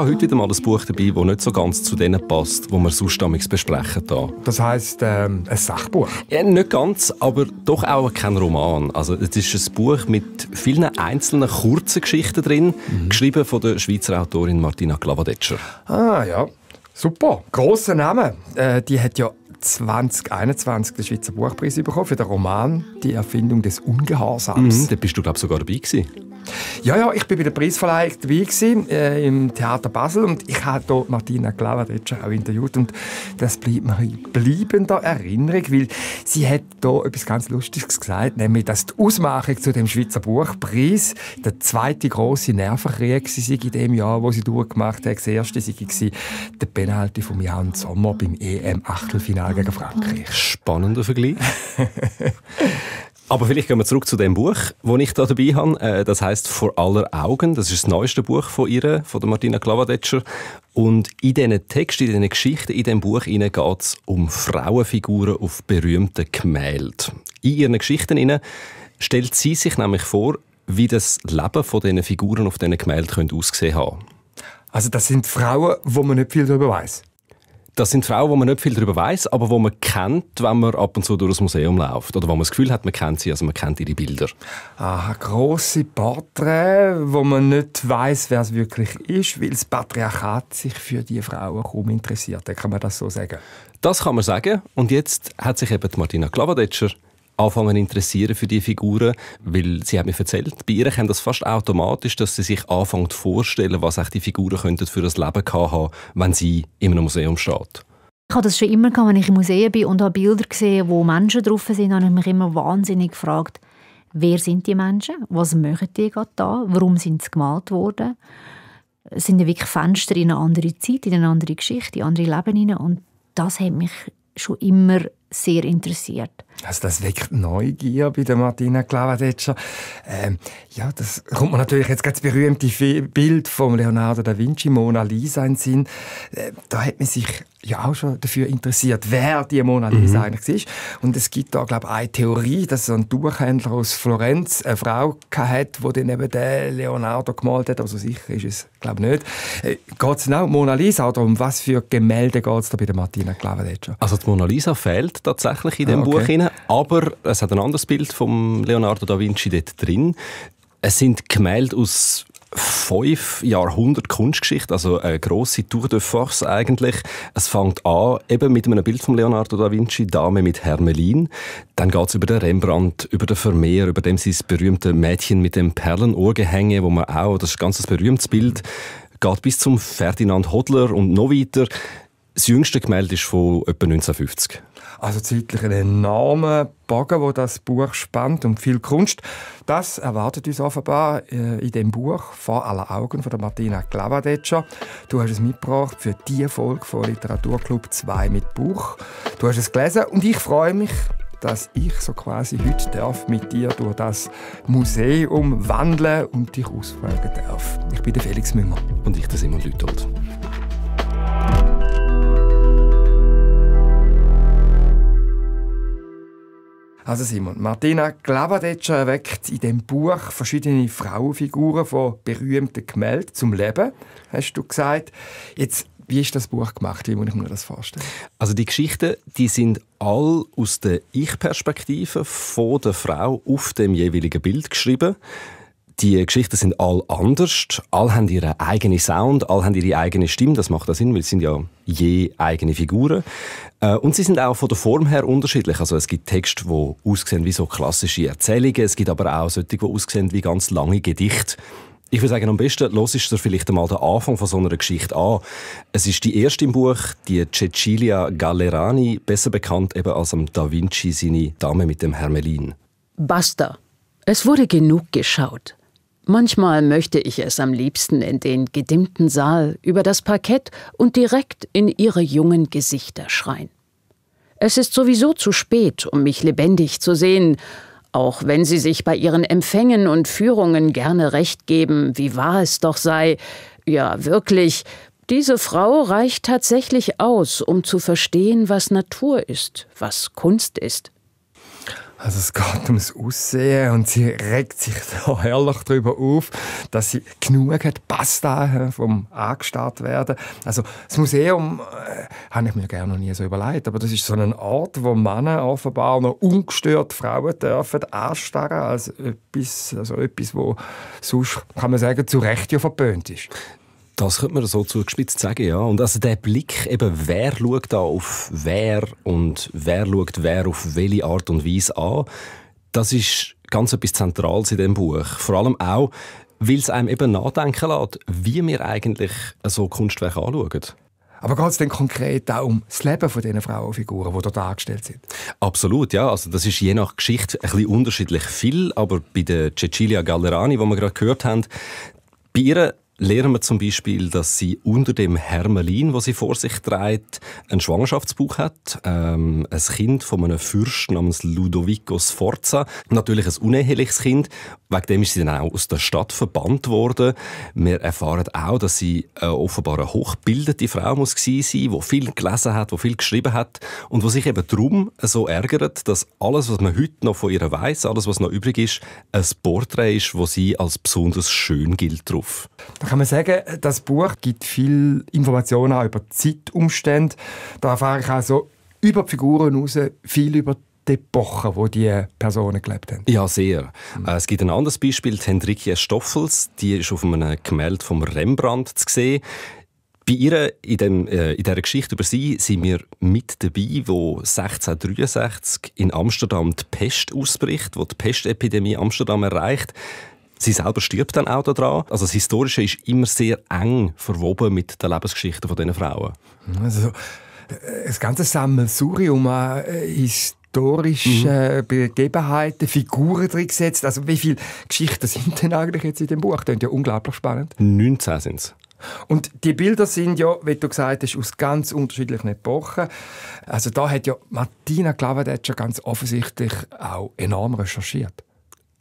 habe heute wieder mal ein Buch dabei, das nicht so ganz zu denen passt, die wir sonst besprechen. Das heisst, ein Sachbuch? Ja, nicht ganz, aber doch auch kein Roman. Also, es ist ein Buch mit vielen einzelnen kurzen Geschichten drin, geschrieben von der Schweizer Autorin Martina Glavadetscher. Ah ja, super. Grosser Name. Die hat ja 2021 den Schweizer Buchpreis bekommen für den Roman «Die Erfindung des Ungehorsams». Da bist du, glaube ich, sogar dabei gewesen. Ja, ich war bei der Preisverleihung dabei gewesen, im Theater Basel, und ich habe hier Martina Glavadetscher auch interviewt, und das bleibt mir in bleibender Erinnerung, weil sie hat hier etwas ganz Lustiges gesagt, nämlich, dass die Ausmachung zu dem Schweizer Buchpreis der zweite grosse Nervenkrieg war in dem Jahr, wo sie durchgemacht hat. Das erste war der Penalty von Jan Sommer beim EM-Achtelfinale gegen Frankreich. Spannender Vergleich. Aber vielleicht gehen wir zurück zu dem Buch, das ich hier dabei habe. Das heisst «Vor aller Augen». Das ist das neueste Buch von ihr, von der Martina Glavadetscher. Und in diesen Texten, in diesen Geschichten, in diesem Buch geht es um Frauenfiguren auf berühmten Gemälden. In ihren Geschichten stellt sie sich nämlich vor, wie das Leben von diesen Figuren auf diesen Gemälden aussehen könnte. Also das sind Frauen, wo man nicht viel darüber weiss? Das sind Frauen, wo man nicht viel darüber weiss, aber die man kennt, wenn man ab und zu durch das Museum läuft. Oder wo man das Gefühl hat, man kennt sie, also man kennt ihre Bilder. Aha, grosse Porträts, wo man nicht weiss, wer es wirklich ist, weil das Patriarchat sich für diese Frauen kaum interessiert. Kann man das so sagen? Das kann man sagen. Und jetzt hat sich eben Martina Glavadetscher anfangen interessieren für die Figuren, weil sie hat mir erzählt, bei ihr kommt das fast automatisch, dass sie sich anfängt vorstellen, was die Figuren könnten für das Leben haben, wenn sie in einem Museum steht. Ich habe das schon immer gehabt, wenn ich im Museum bin und habe Bilder gesehen, wo Menschen drauf sind, habe ich mich immer wahnsinnig gefragt, wer sind die Menschen, was machen die gerade da, warum sind sie gemalt worden? Es sind ja wirklich Fenster in eine andere Zeit, in eine andere Geschichte, in andere Leben hinein, und das hat mich schon immer sehr interessiert. Also das weckt Neugier bei der Martina Glavadetscher. Ja, das kommt mir natürlich jetzt das berühmte Bild von Leonardo da Vinci, Mona Lisa, in den Sinn. Da hat man sich ja auch schon dafür interessiert, wer die Mona Lisa eigentlich ist. Und es gibt da, glaube ich, eine Theorie, dass so ein Tuchhändler aus Florenz eine Frau hatte, die dann eben den Leonardo gemalt hat. Also sicher ist es, glaube ich, nicht. Geht es genau um Mona Lisa oder um was für Gemälde geht es da bei der Martina Glavadetscher? Also die Mona Lisa fehlt tatsächlich in dem Buch hinein, aber es hat ein anderes Bild von Leonardo da Vinci dort drin. Es sind Gemälde aus 5 Jahrhunderten Kunstgeschichte, also eine grosse Tour de Force eigentlich. Es fängt an eben mit einem Bild von Leonardo da Vinci, Dame mit Hermelin. Dann geht es über den Rembrandt, über den Vermeer, über dem sein berühmte Mädchen mit dem Perlenohrgehänge, wo man auch, das ist ein ganz berühmtes Bild, geht bis zum Ferdinand Hodler und noch weiter. Das jüngste Gemälde ist von etwa 1950. Also zeitlich ein enormer Bogen, wo das Buch spannt, und viel Kunst. Das erwartet uns offenbar in dem Buch «Vor aller Augen» von der Martina Glavadetscher. Du hast es mitgebracht für die Folge von Literaturclub 2 mit Buch. Du hast es gelesen, und ich freue mich, dass ich so quasi heute darf mit dir durch das Museum wandeln und dich ausfragen darf. Ich bin der Felix Münger. Und ich, der Simon Lütold. Also Simon, Martina Glavadetscher erweckt in dem Buch verschiedene Frauenfiguren von berühmten Gemälden zum Leben, hast du gesagt. Jetzt, wie ist das Buch gemacht? Wie muss ich mir das vorstellen? Also die Geschichten, die sind all aus der Ich-Perspektive von der Frau auf dem jeweiligen Bild geschrieben. Die Geschichten sind all anders. Alle haben ihren eigenen Sound, alle haben ihre eigene Stimme. Das macht auch Sinn, weil es sind ja je eigene Figuren. Und sie sind auch von der Form her unterschiedlich. Also es gibt Texte, die aussehen wie so klassische Erzählungen. Es gibt aber auch solche, die aussehen wie ganz lange Gedichte. Ich würde sagen, am besten hörst du vielleicht einmal den Anfang von so einer Geschichte an. Es ist die erste im Buch, die Cecilia Gallerani, besser bekannt eben als Da Vinci, seine Dame mit dem Hermelin. Basta. Es wurde genug geschaut. Manchmal möchte ich es am liebsten in den gedimmten Saal, über das Parkett und direkt in ihre jungen Gesichter schreien. Es ist sowieso zu spät, um mich lebendig zu sehen, auch wenn sie sich bei ihren Empfängen und Führungen gerne recht geben, wie wahr es doch sei. Ja, wirklich, diese Frau reicht tatsächlich aus, um zu verstehen, was Natur ist, was Kunst ist. Also es geht ums Aussehen und sie regt sich da herrlich darüber auf, dass sie genug hat, Pasta vom angestarrt werden. Also das Museum habe ich mir gerne noch nie so überlegt, aber das ist so ein Ort, wo Männer offenbar noch ungestört Frauen dürfen anstarren, als etwas, wo sonst, kann man sagen, zu Recht ja verpönt ist. Das könnte man so zugespitzt sagen, ja. Und also der Blick, eben, wer schaut da auf wer und wer schaut wer auf welche Art und Weise an, das ist ganz etwas Zentrales in diesem Buch. Vor allem auch, weil es einem eben nachdenken lässt, wie wir eigentlich so Kunstwerke anschauen. Aber geht es denn konkret auch um das Leben von diesen Frauenfiguren, die dort dargestellt sind? Absolut, ja. Also das ist je nach Geschichte ein bisschen unterschiedlich viel, aber bei der Cecilia Gallerani, die wir gerade gehört haben, bei ihr lernen wir zum Beispiel, dass sie unter dem Hermelin, das sie vor sich trägt, einen Schwangerschaftsbauch hat. Ein Kind von einem Fürsten namens Ludovico Sforza. Natürlich ein uneheliches Kind. Wegen dem ist sie dann auch aus der Stadt verbannt worden. Wir erfahren auch, dass sie offenbar eine hochgebildete Frau muss gewesen sein, die viel gelesen hat, die viel geschrieben hat und die sich eben darum so ärgert, dass alles, was man heute noch von ihr weiss, alles, was noch übrig ist, ein Porträt ist, das sie als besonders schön gilt drauf. Da kann man sagen, das Buch gibt viel Informationen auch über Zeitumstände. Da erfahre ich also über die Figuren heraus viel über die Epoche, wo die Personen gelebt haben. Ja, sehr. Es gibt ein anderes Beispiel, die Hendrikia Stoffels. Die ist auf einem Gemälde von Rembrandt zu sehen. Bei ihr, in dieser Geschichte über sie, sind wir mit dabei, wo 1663 in Amsterdam die Pest ausbricht, wo die Pestepidemie Amsterdam erreicht. Sie selber stirbt dann auch daran. Also das Historische ist immer sehr eng verwoben mit der Lebensgeschichte von diesen Frauen. Also, das ganze Sammelsurium an historischen Begebenheiten, Figuren drin gesetzt. Also wie viele Geschichten sind denn eigentlich jetzt in dem Buch? Das ist ja unglaublich spannend. 19 sind es. Und die Bilder sind ja, wie du gesagt hast, aus ganz unterschiedlichen Epochen. Also da hat ja Martina Glavadeccia ganz offensichtlich auch enorm recherchiert.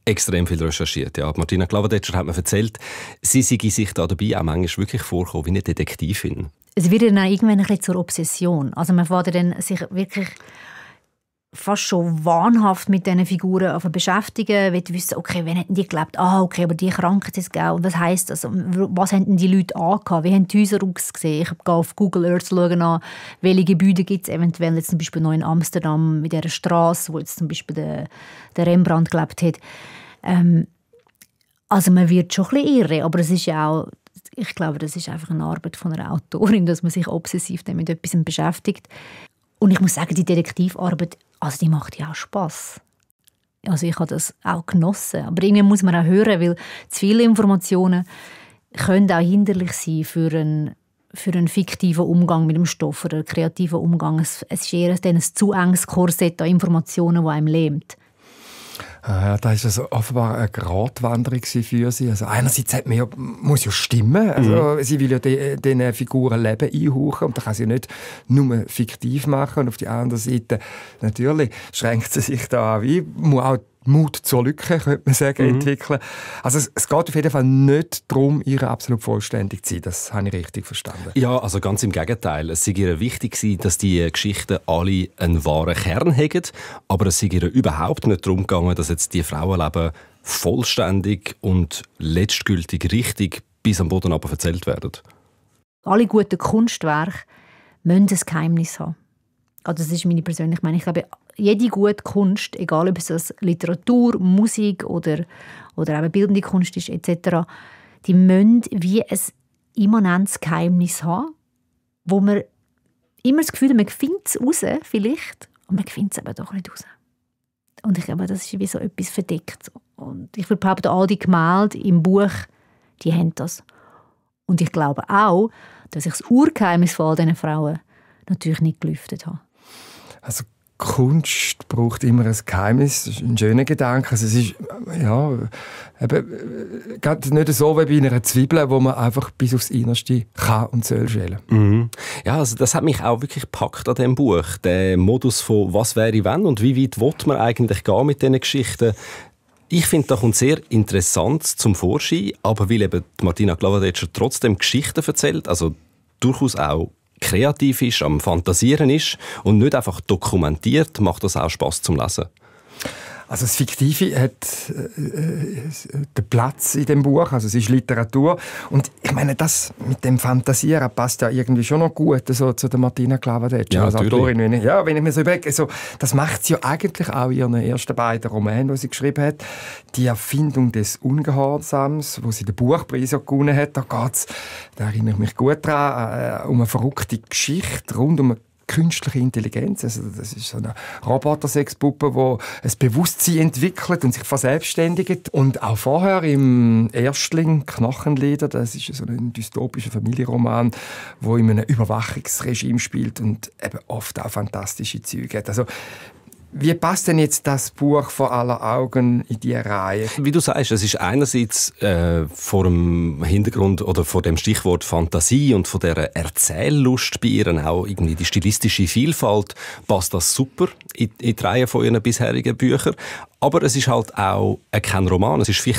Extrem viel recherchiert, ja. Martina Glavadeccia hat mir erzählt, sie sei sich da dabei auch manchmal wirklich vorkommen wie eine Detektivin. Es wird dann irgendwann ein bisschen zur Obsession. Also man fängt dann sich wirklich fast schon wahnhaft mit diesen Figuren beschäftigen, will wissen, okay, wann hätten die gelebt? Okay, aber die Krankheit ist es und was heisst das? Was haben die Leute angehabt? Wie haben die Häuser ausgesehen? Ich gehe auf Google Earth schauen, welche Gebäude gibt es eventuell jetzt zum Beispiel noch in Amsterdam mit dieser Straße, wo jetzt zum Beispiel der Rembrandt gelebt hat. Also man wird schon ein bisschen irre, aber es ist ja auch, ich glaube, das ist einfach eine Arbeit von einer Autorin, dass man sich obsessiv mit etwas beschäftigt. Und ich muss sagen, die Detektivarbeit, also die macht ja auch Spass. Also ich habe das auch genossen. Aber irgendwie muss man auch hören, weil zu viele Informationen können auch hinderlich sein für einen fiktiven Umgang mit dem Stoff oder einen kreativen Umgang. Es ist eher ein zu enges Korsett an Informationen, das einem lähmt. Ja, das ist also offenbar eine Gratwanderung für sie. Also einerseits muss ja stimmen. Also sie will ja diesen Figuren Leben einhauchen und da kann sie nicht nur fiktiv machen. Und auf der anderen Seite natürlich schränkt sie sich da an, wie muss auch Mut zur Lücke, könnte man sagen, entwickeln. Also es geht auf jeden Fall nicht darum, ihr absolut vollständig zu sein. Das habe ich richtig verstanden. Ja, also ganz im Gegenteil. Es sei ihr wichtig, dass die Geschichten alle einen wahren Kern haben, aber es sei ihr überhaupt nicht darum gegangen, dass jetzt die Frauenleben vollständig und letztgültig richtig bis am Boden runter erzählt werden. Alle guten Kunstwerke müssen ein Geheimnis haben. Also das ist meine persönliche Meinung. Ich glaube, jede gute Kunst, egal ob es Literatur, Musik oder eben bildende Kunst ist etc., die müssen wie ein immanentes Geheimnis haben, wo man immer das Gefühl hat, man findet es raus, vielleicht, und man findet es aber doch nicht raus. Und ich glaube, das ist wie so etwas verdeckt. Und ich würde behaupten, all die Gemälde im Buch, die haben das. Und ich glaube auch, dass ich das Urgeheimnis von all diesen Frauen natürlich nicht gelüftet habe. Also Kunst braucht immer ein Geheimnis, das ist ein schöner Gedanke. Also es ist ja, eben, nicht so wie bei einer Zwiebel, wo man einfach bis aufs Innerste kann und soll schälen. Mhm. Ja, also das hat mich auch wirklich gepackt an diesem Buch. Der Modus von «Was wäre wenn» und wie weit will man eigentlich gehen mit diesen Geschichten. Ich finde, da kommt sehr interessant zum Vorschein, aber weil eben Martina Glavadeccia trotzdem Geschichten erzählt, also durchaus auch kreativ ist, am Fantasieren ist und nicht einfach dokumentiert, macht das auch Spass zum Lesen. Also das Fiktive hat den Platz in dem Buch, also es ist Literatur. Und ich meine, das mit dem Fantasieren passt ja irgendwie schon noch gut so zu der Martina Klavadeccia als Autorin. Wenn ich mir so überlege, so, das macht sie ja eigentlich auch in ihren ersten beiden Romanen, die sie geschrieben hat. Die Erfindung des Ungehorsams, wo sie den Buchpreis gewonnen hat, da erinnere ich mich gut daran, um eine verrückte Geschichte rund um eine künstliche Intelligenz. Also das ist so eine Roboter-Sexpuppe, die ein Bewusstsein entwickelt und sich verselbstständigt. Und auch vorher im Erstling Knochenlieder, das ist so ein dystopischer Familienroman, wo in einem Überwachungsregime spielt und eben oft auch fantastische Züge hat. Also wie passt denn jetzt das Buch vor aller Augen in diese Reihe? Wie du sagst, es ist einerseits vor dem Hintergrund oder vor dem Stichwort Fantasie und von der Erzähllust bei ihr, auch irgendwie die stilistische Vielfalt, passt das super in die Reihe von ihren bisherigen Büchern. Aber es ist halt auch kein Roman. Es ist viel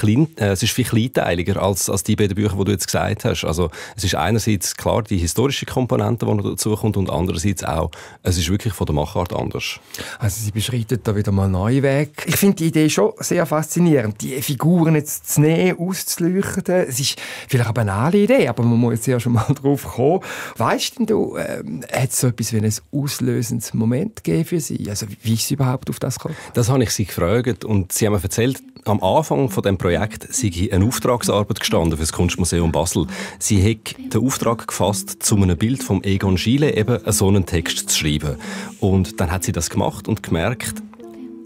kleinteiliger als die beiden Bücher, die du jetzt gesagt hast. Also es ist einerseits klar die historische Komponente, die noch dazukommt, und andererseits auch, es ist wirklich von der Machart anders. Also sie beschreitet da wieder mal einen neuen Weg. Ich finde die Idee schon sehr faszinierend, die Figuren jetzt zu nehmen, auszuleuchten. Es ist vielleicht eine banale Idee, aber man muss jetzt ja schon mal drauf kommen. Weißt denn du, hat es so etwas wie ein auslösendes Moment gegeben für sie? Also wie ist sie überhaupt auf das gekommen? Das habe ich sie gefragt. Und sie haben mir erzählt, am Anfang von dem Projekt sei eine Auftragsarbeit gestanden für das Kunstmuseum Basel. Sie hat den Auftrag gefasst, zu einem Bild von Egon Schiele eben so einen Text zu schreiben. Und dann hat sie das gemacht und gemerkt,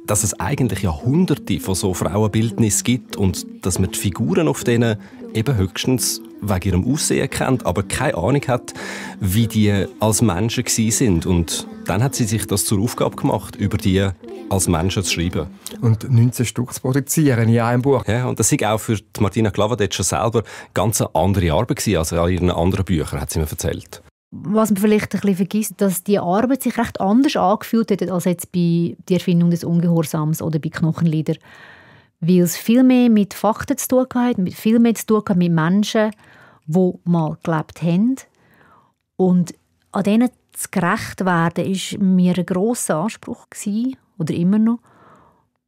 dass es eigentlich ja Hunderte von so Frauenbildnissen gibt und dass man die Figuren auf denen eben höchstens wegen ihrem Aussehen kennt, aber keine Ahnung hat, wie die als Menschen gewesen sind. Und dann hat sie sich das zur Aufgabe gemacht, über die als Menschen zu schreiben. Und 19 Stück zu produzieren in einem Buch. Ja, und das war auch für die Martina Klavadeccia selber ganz eine andere Arbeit gewesen als in ihren anderen Büchern, hat sie mir erzählt. Was man vielleicht ein bisschen vergisst, dass die Arbeit sich recht anders angefühlt hat als jetzt bei der Erfindung des Ungehorsams oder bei Knochenlieder. Weil es viel mehr mit Fakten zu tun hat, viel mehr zu tun hat mit Menschen, die mal gelebt haben. Und an denen zu gerecht werden, war mir ein grosser Anspruch gewesen, oder immer noch.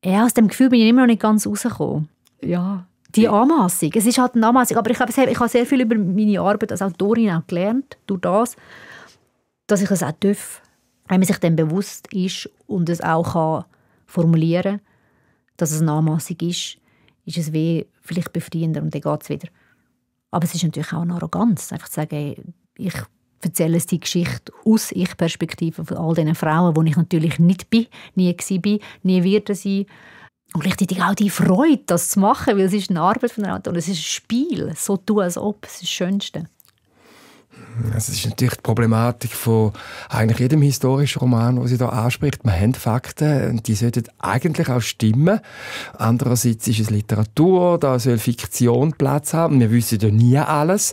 Ja, aus dem Gefühl bin ich immer noch nicht ganz rausgekommen. Ja, die Anmassung. Es ist halt eine Anmassung, aber ich glaube, ich habe sehr viel über meine Arbeit als Autorin auch gelernt, durch das, dass ich es auch darf, wenn man sich dem bewusst ist und es auch kann formulieren kann, dass es eine Anmassung ist es vielleicht befreiender und dann geht es wieder. Aber es ist natürlich auch eine Arroganz, einfach zu sagen, ich erzähle die Geschichte aus Ich-Perspektive von all diesen Frauen, die ich natürlich nicht bin, nie war, nie werde sein. Und gleichzeitig auch die Freude, das zu machen, weil es ist eine Arbeit von einer Autorin, es ist ein Spiel, so tun, als ob, es ist das Schönste. Es ist natürlich die Problematik von eigentlich jedem historischen Roman, den sie hier anspricht. Man hat Fakten, und die sollten eigentlich auch stimmen. Andererseits ist es Literatur, da soll Fiktion Platz haben. Wir wissen ja nie alles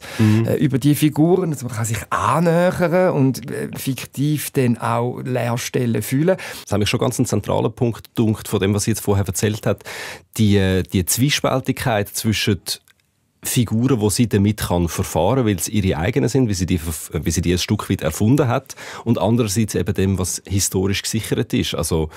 über die Figuren. Also man kann sich annähern und fiktiv dann auch Leerstellen füllen. Das hat mich schon ganz ein zentraler Punkt gedacht, von dem, was sie jetzt vorher erzählt hat. Die Zwiespältigkeit zwischen Figuren, die sie damit verfahren kann, weil es ihre eigenen sind, wie sie die ein Stück weit erfunden hat, und andererseits eben dem, was historisch gesichert ist. Also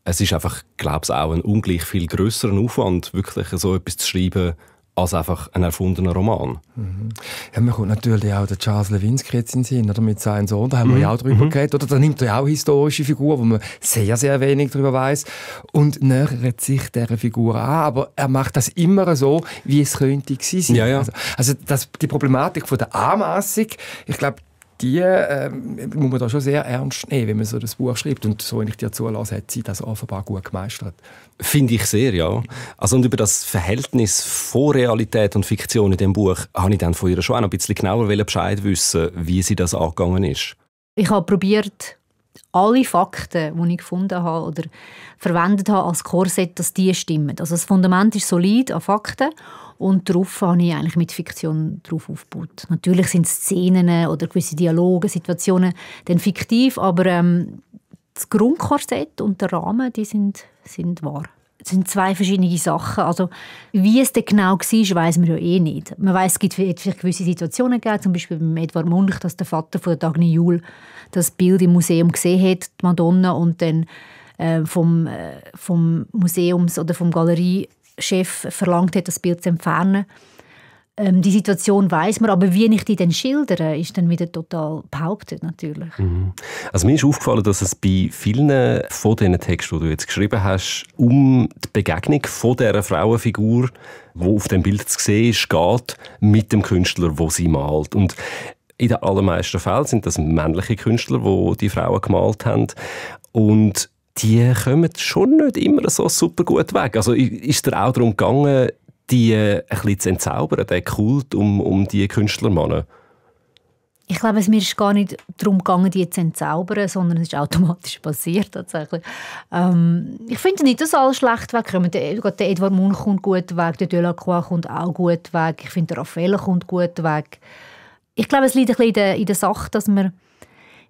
es ist einfach, glaube ich, auch ein ungleich viel grösserer Aufwand, wirklich so etwas zu schreiben, als einfach ein erfundener Roman. Mhm. Ja, man kommt natürlich auch der Charles Lewinsky jetzt in den Sinn, oder, mit seinem Sohn, da haben wir ja auch drüber geredet. Oder da nimmt er ja auch historische Figuren, wo man sehr, sehr wenig darüber weiss, und nähert sich dieser Figur an. Aber er macht das immer so, wie es könnte gewesen sein. Ja, ja. Also die Problematik von der Anmassung, ich glaube, die muss man da schon sehr ernst nehmen, wenn man so das Buch schreibt. Und so, wenn ich dir zulasse, hat sie das offenbar gut gemeistert. Finde ich sehr, ja. Also, und über das Verhältnis von Realität und Fiktion in diesem Buch habe ich dann von ihr schon auch noch ein bisschen genauer Bescheid wissen, wie sie das angegangen ist. Ich habe probiert, alle Fakten, die ich gefunden habe oder verwendet habe als Korsett, dass die stimmen. Also das Fundament ist solid an Fakten. Und darauf habe ich eigentlich mit Fiktion drauf aufgebaut. Natürlich sind Szenen oder gewisse Dialoge, Situationen dann fiktiv, aber das Grundkorsett und der Rahmen, die sind wahr. Es sind zwei verschiedene Sachen. Also, wie es denn genau war, weiss man ja eh nicht. Man weiss, es gibt vielleicht gewisse Situationen gegeben, zum Beispiel bei Edvard Munch, dass der Vater von Dagny Juhl das Bild im Museum gesehen hat, die Madonna, und dann vom Museums- oder vom Galeriechef verlangt hat, das Bild zu entfernen. Die Situation weiss man, aber wie ich die dann schildere, ist dann wieder total behauptet natürlich. Also mir ist aufgefallen, dass es bei vielen von diesen Texten, die du jetzt geschrieben hast, um die Begegnung von dieser Frauenfigur, die auf dem Bild zu sehen ist, geht mit dem Künstler, der sie malt. Und in den allermeisten Fällen sind das männliche Künstler, die Frauen gemalt haben. Und die kommen schon nicht immer so super gut weg. Also ist es dir auch darum gegangen, die ein bisschen zu entzaubern, den Kult um die Künstlermannen? Ich glaube, es mir ist gar nicht darum gegangen, die zu entzaubern, sondern es ist automatisch passiert tatsächlich. Ich finde nicht, dass alle schlecht wegkommen. Der Edvard Munch kommt gut weg, der Delacroix kommt auch gut weg. Ich finde, der Raffaella kommt gut weg. Ich glaube, es liegt ein bisschen in der Sache, dass man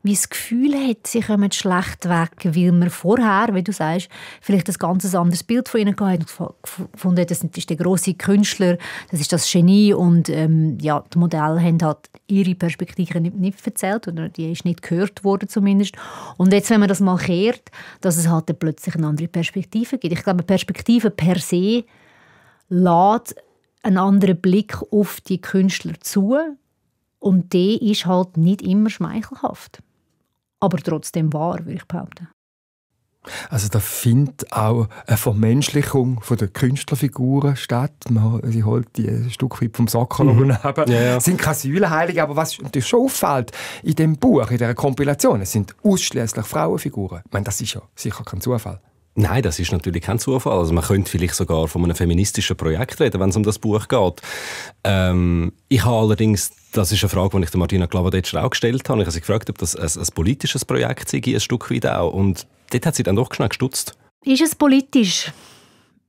wie das Gefühl hat, sie kommen schlecht weg, weil man vorher, wie du sagst, vielleicht ein ganz anderes Bild von ihnen gehabt und gefunden, das ist der grosse Künstler, das ist das Genie und die Modelle haben halt ihre Perspektive nicht erzählt oder die ist nicht gehört worden zumindest. Und jetzt, wenn man das mal kehrt, dass es halt plötzlich eine andere Perspektive gibt. Ich glaube, Perspektive per se lässt einen anderen Blick auf die Künstler zu und der ist halt nicht immer schmeichelhaft. Aber trotzdem wahr, würde ich behaupten. Also da findet auch eine Vermenschlichung der Künstlerfiguren statt. Sie holt die ein Stück weit vom Sockel neben. Ja. Es sind keine Säulenheilige, aber was natürlich schon auffällt in dem Buch, in dieser Kompilation, es sind ausschließlich Frauenfiguren. Ich meine, das ist ja sicher kein Zufall. Nein, das ist natürlich kein Zufall. Also man könnte vielleicht sogar von einem feministischen Projekt reden, wenn es um das Buch geht. Ich habe allerdings, das ist eine Frage, die ich der Martina Glavadetscher auch gestellt habe. Ich habe sie gefragt, ob das ein politisches Projekt sei, ein Stück weit auch. Und dort hat sie dann doch schnell gestutzt. Ist es politisch?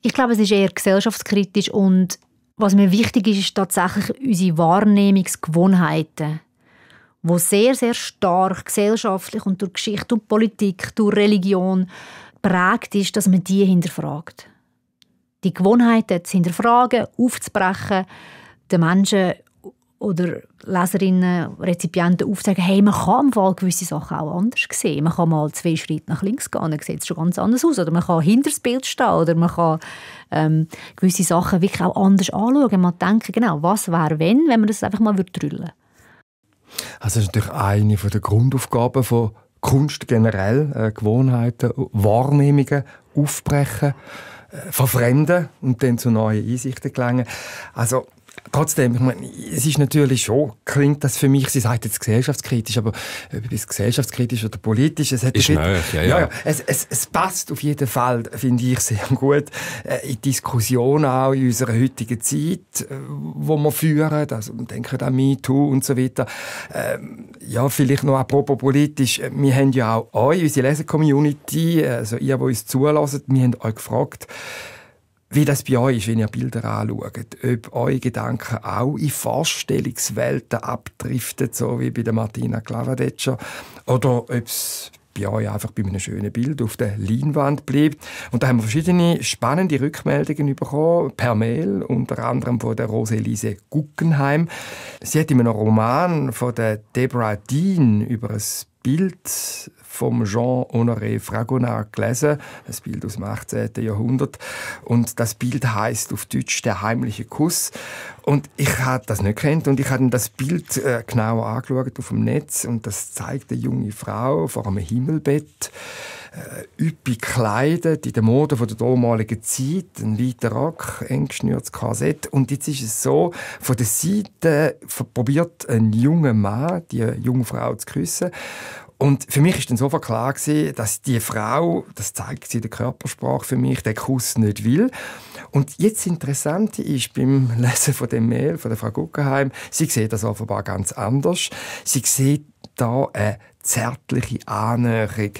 Ich glaube, es ist eher gesellschaftskritisch. Und was mir wichtig ist, ist tatsächlich unsere Wahrnehmungsgewohnheiten, die sehr, sehr stark gesellschaftlich und durch Geschichte und Politik, durch Religion prägt ist, dass man die hinterfragt. Die Gewohnheiten zu hinterfragen, aufzubrechen, den Menschen oder Leserinnen, Rezipienten aufzuzeigen, hey, man kann im Fall gewisse Sachen auch anders sehen. Man kann mal 2 Schritte nach links gehen, dann sieht es schon ganz anders aus. Oder man kann hinter das Bild stehen oder man kann gewisse Sachen wirklich auch anders anschauen. Man denken, genau, was wäre, wenn man das einfach mal drüllen würde. Also das ist natürlich eine der Grundaufgaben von Kunst generell, Gewohnheiten, Wahrnehmungen aufbrechen, verfremden und dann zu neuen Einsichten gelangen. Also trotzdem, ich meine, es ist natürlich schon, klingt das für mich, sie sagt jetzt gesellschaftskritisch, aber etwas gesellschaftskritisch oder politisch, es hat ist ja. Es passt auf jeden Fall, finde ich, sehr gut in die Diskussion auch in unserer heutigen Zeit, wo wir führen, also denken an MeToo und so weiter. Vielleicht noch apropos politisch, wir haben ja auch euch, unsere Leser-Community, also ihr, die uns zuhört, wir haben euch gefragt, wie das bei euch ist, wenn ihr Bilder anschaut. Ob eure Gedanken auch in Vorstellungswelten abdriften, so wie bei der Martina Glavadetscher, oder ob es bei euch einfach bei einem schönen Bild auf der Leinwand bleibt. Und da haben wir verschiedene spannende Rückmeldungen bekommen, per Mail, unter anderem von der Rose-Elise Guggenheim. Sie hat in einem Roman von der Deborah Dean über ein Bild vom Jean-Honoré Fragonard gelesen, ein Bild aus dem 18. Jahrhundert. Und das Bild heisst auf Deutsch «Der heimliche Kuss». Und ich habe das nicht gekannt und ich habe das Bild genauer angeschaut auf dem Netz und das zeigt eine junge Frau vor einem Himmelbett, üppig gekleidet, in der Mode der damaligen Zeit, ein weiter Rock, eng geschnürtes Korsett. Und jetzt ist es so, von der Seite probiert ein junger Mann, die junge Frau zu küssen. Und für mich war dann sofort klar gewesen, dass die Frau, das zeigt sie in der Körpersprache für mich, den Kuss nicht will. Und jetzt das Interessante ist, beim Lesen von dem Mail von der Frau Guggenheim, sie sieht das offenbar ganz anders. Sie sieht da eine zärtliche Annäherung.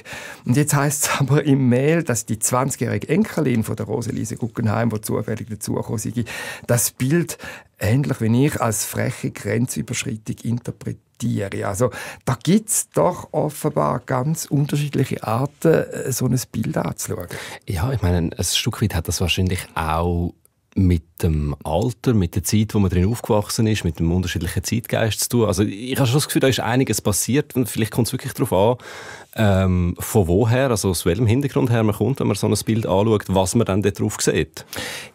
Und jetzt heisst es aber im Mail, dass die 20-jährige Enkelin von der Rose-Elise Guggenheim, die zufällig dazugekommen ist, das Bild ähnlich wie ich als freche Grenzüberschreitung interpretiere. Also da gibt es doch offenbar ganz unterschiedliche Arten, so ein Bild anzuschauen. Ja, ich meine, ein Stück weit hat das wahrscheinlich auch mit dem Alter, mit der Zeit, wo man drin aufgewachsen ist, mit dem unterschiedlichen Zeitgeist zu tun. Also ich habe schon das Gefühl, da ist einiges passiert und vielleicht kommt es wirklich darauf an, von woher, also aus welchem Hintergrund her man kommt, wenn man so ein Bild anschaut, was man dann darauf sieht.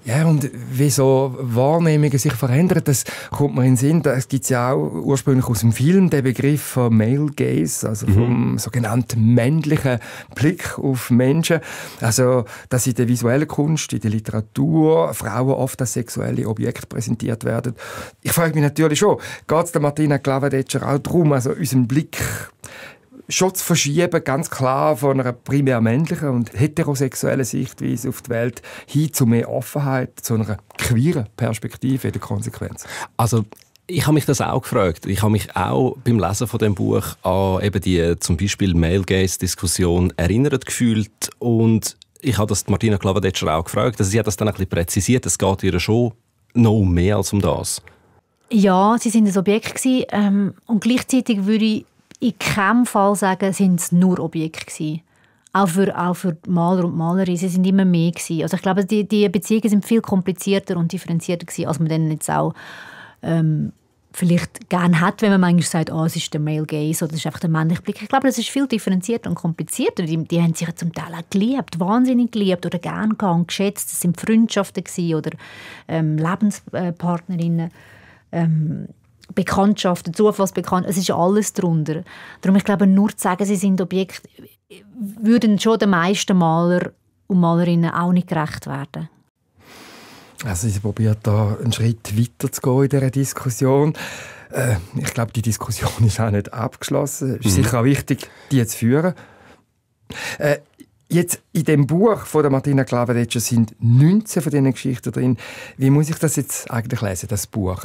Ja, und wie so Wahrnehmungen sich verändern, das kommt mir in den Sinn. Das gibt es ja auch ursprünglich aus dem Film, der Begriff von Male Gaze, also vom sogenannten männlichen Blick auf Menschen. Also, dass in der visuellen Kunst, in der Literatur Frauen oft als sexuelle Objekte präsentiert werden. Ich frage mich natürlich schon, geht es der Martina Glavadetscher auch darum, also unseren Blick schon zu verschieben, ganz klar von einer primär männlichen und heterosexuellen Sichtweise auf die Welt hin zu mehr Offenheit, zu einer queeren Perspektive in der Konsequenz? Also ich habe mich das auch gefragt. Ich habe mich auch beim Lesen von dem Buch an eben die zum Beispiel Male-Gaze-Diskussion erinnert gefühlt und ich habe das Martina Glavadetscher auch gefragt. Also sie hat das dann ein bisschen präzisiert. Es geht ihr schon noch um mehr als um das. Ja, sie sind ein Objekt gewesen, und gleichzeitig würde ich in keinem Fall sagen, sind es nur Objekte gewesen. Auch für Maler und Malerinnen, sie sind immer mehr gewesen. Also ich glaube, die Beziehungen sind viel komplizierter und differenzierter gewesen, als man dann jetzt auch vielleicht gerne hat, wenn man manchmal sagt, es ist der Male Gaze oder das ist einfach der männliche Blick. Ich glaube, das ist viel differenzierter und komplizierter. Die haben sich zum Teil auch geliebt, wahnsinnig geliebt oder gerne gehabt, geschätzt. Das sind Freundschaften gewesen oder Lebenspartnerinnen, Bekanntschaften, Zufallsbekanntschaften. Es ist alles darunter. Darum, ich glaube, nur zu sagen, sie sind Objekte, würden schon den meisten Maler und Malerinnen auch nicht gerecht werden. Also sie probiert da einen Schritt weiter zu gehen in dieser Diskussion. Ich glaube, die Diskussion ist auch nicht abgeschlossen. Es ist sicher auch wichtig, die zu führen. Jetzt in dem Buch von der Martina Glavadetscher sind 19 von diesen Geschichten drin. Wie muss ich das jetzt eigentlich lesen, das Buch?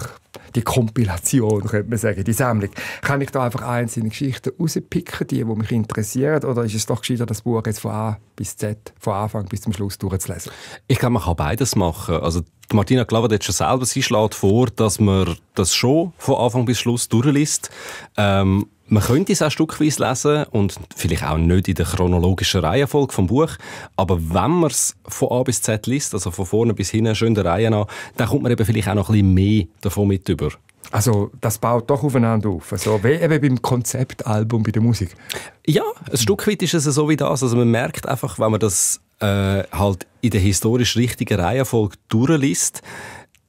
Die Kompilation, könnte man sagen, die Sammlung. Kann ich da einfach einzelne Geschichten rauspicken, die mich interessieren? Oder ist es doch gescheiter, das Buch jetzt von A bis Z, von Anfang bis zum Schluss durchzulesen? Ich glaube, man kann beides machen. Also die Martina Glavadetscher selber, sie schlägt vor, dass man das schon von Anfang bis Schluss durchliest. Man könnte es auch stückweise lesen und vielleicht auch nicht in der chronologischen Reihenfolge vom Buch, aber wenn man es von A bis Z liest, also von vorne bis hinten, schön der Reihe an, dann kommt man eben vielleicht auch noch ein bisschen mehr davon mit über. Also das baut doch aufeinander auf, also wie eben beim Konzeptalbum bei der Musik. Ja, ein Stück weit ist es so wie das. Also man merkt einfach, wenn man das halt in der historisch richtigen Reihenfolge durchliest,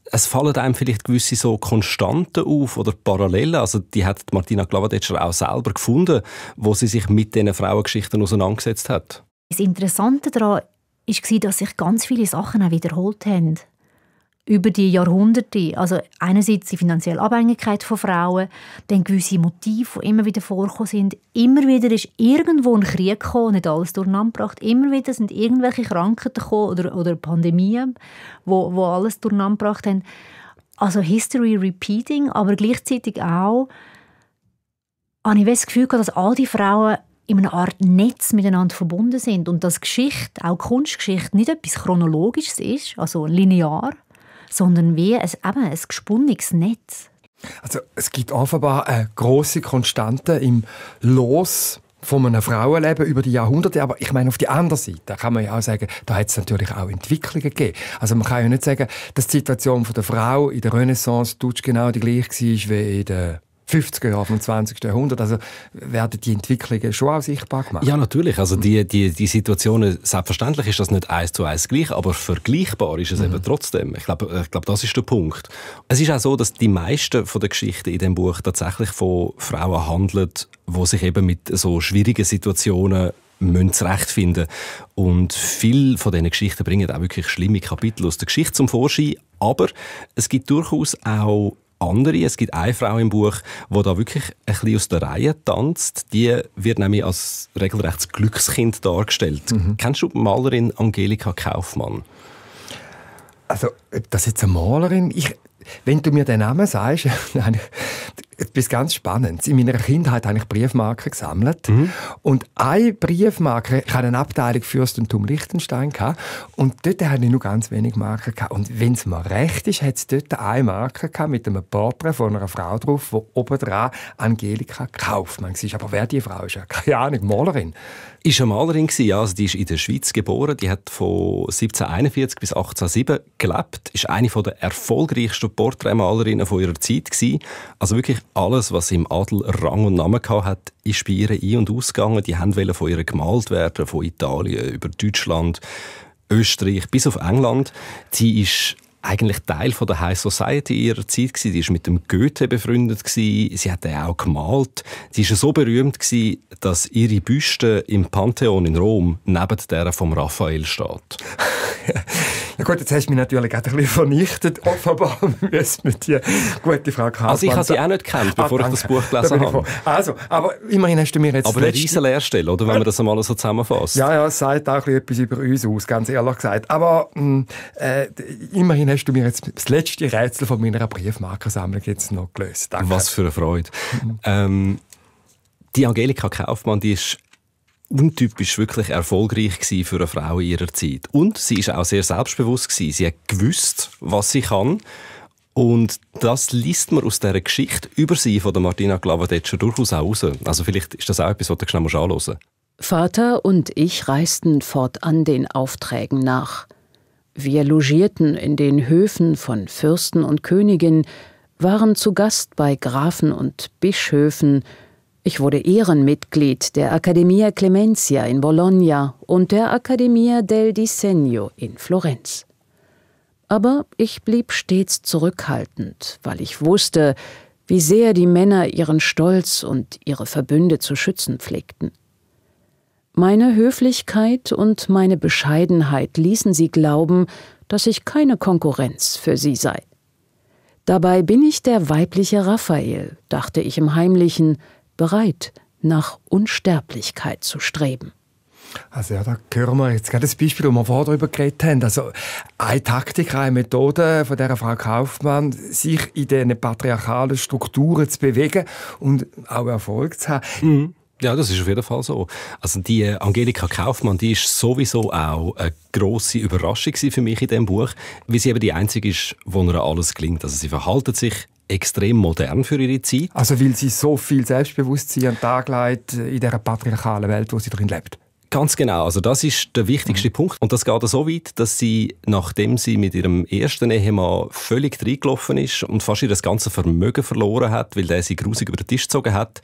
es fallen einem vielleicht gewisse so Konstanten auf oder Parallelen. Also die hat Martina Glavadetscher auch selber gefunden, wo sie sich mit diesen Frauengeschichten auseinandergesetzt hat. Das Interessante daran war, dass sich ganz viele Sachen auch wiederholt haben. Über die Jahrhunderte. Also einerseits die finanzielle Abhängigkeit von Frauen, dann gewisse Motive, die immer wieder vorgekommen sind. Immer wieder ist irgendwo ein Krieg gekommen, nicht alles durcheinandergebracht. Immer wieder sind irgendwelche Krankheiten gekommen oder Pandemien, wo alles durcheinandergebracht haben. Also History repeating, aber gleichzeitig auch habe ich das Gefühl, dass all die Frauen in einer Art Netz miteinander verbunden sind und dass Geschichte, auch Kunstgeschichte, nicht etwas Chronologisches ist, also linear, sondern wie ein gesponnenes Netz. Also es gibt offenbar eine grosse Konstante im Los von einem Frauenleben über die Jahrhunderte. Aber ich meine, auf die andere Seite kann man ja auch sagen, da hat es natürlich auch Entwicklungen gegeben. Also man kann ja nicht sagen, dass die Situation der Frau in der Renaissance genau die gleiche war wie in der 50er Jahre vom 20. Jahrhundert. Also werden die Entwicklungen schon auch sichtbar gemacht? Ja, natürlich. Also die Situationen, selbstverständlich ist das nicht 1:1 gleich, aber vergleichbar ist es eben trotzdem. Ich glaube, das ist der Punkt. Es ist auch so, dass die meisten von den Geschichten in dem Buch tatsächlich von Frauen handeln, die sich eben mit so schwierigen Situationen zurechtfinden. Und viele von diesen Geschichten bringen auch wirklich schlimme Kapitel aus der Geschichte zum Vorschein. Aber es gibt durchaus auch andere. Es gibt eine Frau im Buch, die da wirklich ein bisschen aus der Reihe tanzt. Die wird nämlich als regelrechtes Glückskind dargestellt. Kennst du die Malerin Angelika Kaufmann? Also, ob das jetzt eine Malerin? Wenn du mir den Namen sagst, etwas ganz Spannendes. In meiner Kindheit habe ich Briefmarken gesammelt. Und eine Briefmarke, ich hatte eine Abteilung Fürstentum Liechtenstein gehabt, und dort hatte ich nur ganz wenig Marken gehabt. Und wenn es mir recht ist, hat es dort eine Marke gehabt mit einem Porträt von einer Frau drauf, wo oben dran Angelika Kaufmann war. Aber wer die Frau ist? Ja, keine Ahnung, Malerin. Ist eine Malerin gewesen, ja. Also die ist in der Schweiz geboren. Die hat von 1741 bis 1807 gelebt. Ist eine der erfolgreichsten Porträtmalerinnen von ihrer Zeit gewesen. Also wirklich alles, was im Adel Rang und Namen hatte, ist bei ihr ein- und ausgegangen. Die wollten von ihr gemalt werden, von Italien über Deutschland, Österreich bis auf England. Sie ist eigentlich Teil von der High Society ihrer Zeit gewesen. Die war mit dem Goethe befreundet gewesen. Sie hat auch gemalt. Sie war so berühmt gewesen, dass ihre Büste im Pantheon in Rom neben der vom Raphael steht. Ja gut, jetzt hast du mich natürlich gerade ein bisschen vernichtet. Offenbar müssen wir die gute Frau Kaufmann... Also ich habe sie auch nicht gekannt, bevor ich das Buch gelesen habe. Also, aber immerhin hast du mir jetzt... Aber eine riesen Lehrstelle, oder, wenn man das einmal so zusammenfasst. Ja, es sagt auch etwas über uns aus, ganz ehrlich gesagt. Aber immerhin hast du mir jetzt das letzte Rätsel von meiner Briefmarkensammlung jetzt noch gelöst. Danke. Was für eine Freude. Die Angelika Kaufmann, die ist untypisch wirklich erfolgreich gewesen für eine Frau in ihrer Zeit. Und sie ist auch sehr selbstbewusst gewesen. Sie hat gewusst, was sie kann. Und das liest man aus dieser Geschichte über sie von der Martina Glavadetscher durchaus auch raus. Also vielleicht ist das auch etwas, was du schnell anschauen musst. Vater und ich reisten fortan den Aufträgen nach. Wir logierten in den Höfen von Fürsten und Königinnen, waren zu Gast bei Grafen und Bischöfen. Ich wurde Ehrenmitglied der Accademia Clementia in Bologna und der Accademia del Disegno in Florenz. Aber ich blieb stets zurückhaltend, weil ich wusste, wie sehr die Männer ihren Stolz und ihre Verbünde zu schützen pflegten. Meine Höflichkeit und meine Bescheidenheit ließen sie glauben, dass ich keine Konkurrenz für sie sei. Dabei bin ich der weibliche Raphael, dachte ich im Heimlichen, bereit, nach Unsterblichkeit zu streben. Also ja, da hören wir jetzt gerade das Beispiel, wo wir vorher darüber geredet haben. Also eine Taktik, eine Methode von dieser Frau Kaufmann, sich in diesen patriarchalen Strukturen zu bewegen und auch Erfolg zu haben. Ja, das ist auf jeden Fall so. Also die Angelika Kaufmann, die ist sowieso auch eine grosse Überraschung für mich in diesem Buch, weil sie eben die einzige ist, wo ihr alles gelingt. Also sie verhalten sich extrem modern für ihre Zeit. Also weil sie so viel Selbstbewusstsein an den Tag legt in dieser patriarchalen Welt, wo sie drin lebt. Ganz genau. Also das ist der wichtigste Punkt. Und das geht so weit, dass sie, nachdem sie mit ihrem ersten Ehemann völlig reingelaufen ist und fast ihr das ganze Vermögen verloren hat, weil der sie grusig über den Tisch gezogen hat,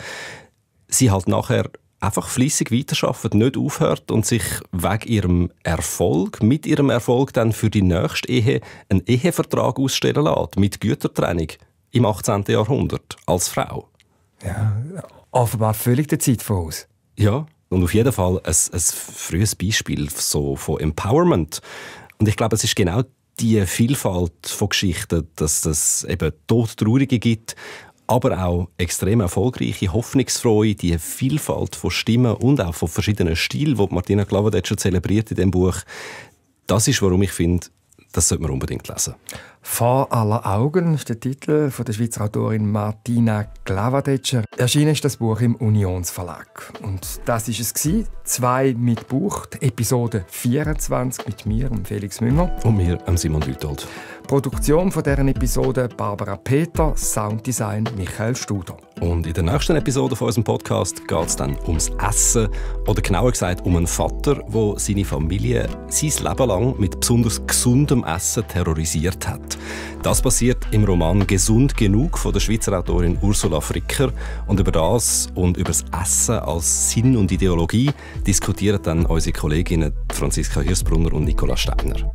sie halt nachher einfach fleissig weiterarbeitet, nicht aufhört und sich wegen ihrem Erfolg, mit ihrem Erfolg dann für die nächste Ehe einen Ehevertrag ausstellen lässt, mit Gütertrennung im 18. Jahrhundert, als Frau. Ja, offenbar völlig der Zeit voraus. Ja, und auf jeden Fall ein frühes Beispiel so von Empowerment. Und ich glaube, es ist genau die Vielfalt von Geschichten, dass es eben Todtraurige gibt, aber auch extrem erfolgreiche, hoffnungsfrohe, die Vielfalt von Stimmen und auch von verschiedenen Stilen, die Martina Glavadetscher zelebriert in diesem Buch. Das ist, warum ich finde, das sollte man unbedingt lesen. «Vor aller Augen» ist der Titel von der Schweizer Autorin Martina Glavadetscher. Erschienen ist das Buch im Unionsverlag. Und das war es. 2 mit Buch, Episode 24 mit mir, Felix Münger. Und mir, Simon Lütold. Produktion von dieser Episode Barbara Peter, Sounddesign Michael Studer. Und in der nächsten Episode von unserem Podcast geht es dann ums Essen. Oder genauer gesagt um einen Vater, der seine Familie sein Leben lang mit besonders gesundem Essen terrorisiert hat. Das passiert im Roman «Gesund genug» von der Schweizer Autorin Ursula Fricker. Und über das und über das Essen als Sinn und Ideologie diskutieren dann unsere Kolleginnen Franziska Hirsbrunner und Nicola Steiner.